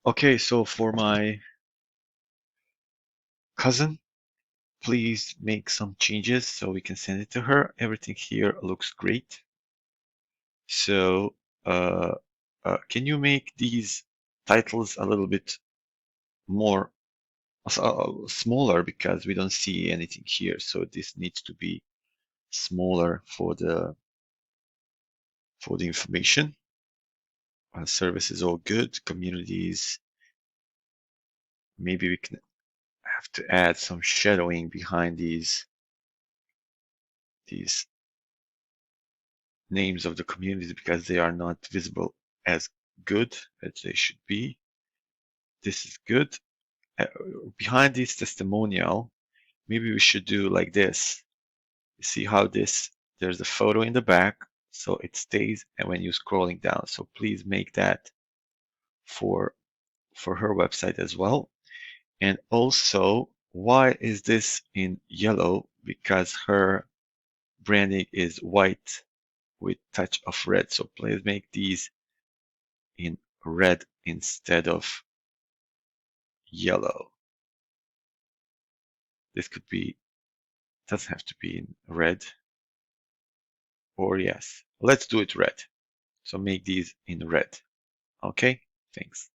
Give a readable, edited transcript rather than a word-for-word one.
Okay, so for my cousin, please make some changes so we can send it to her. Everything here looks great. So, uh, can you make these titles a little bit more smaller because we don't see anything here. So this needs to be smaller for the information. Service is all good. Communities, maybe we can have to add some shadowing behind these names of the communities because they are not visible as good as they should be. This is good. Uh, Behind this testimonial, maybe we should do like this. You see how there's a photo in the back, so it stays and when you're scrolling down. So please make that for her website as well. And also, why is this in yellow? Because her branding is white with touch of red. So please make these in red instead of yellow. This could be, doesn't have to be in red, or yes, let's do it red. So make these in red. Okay, thanks.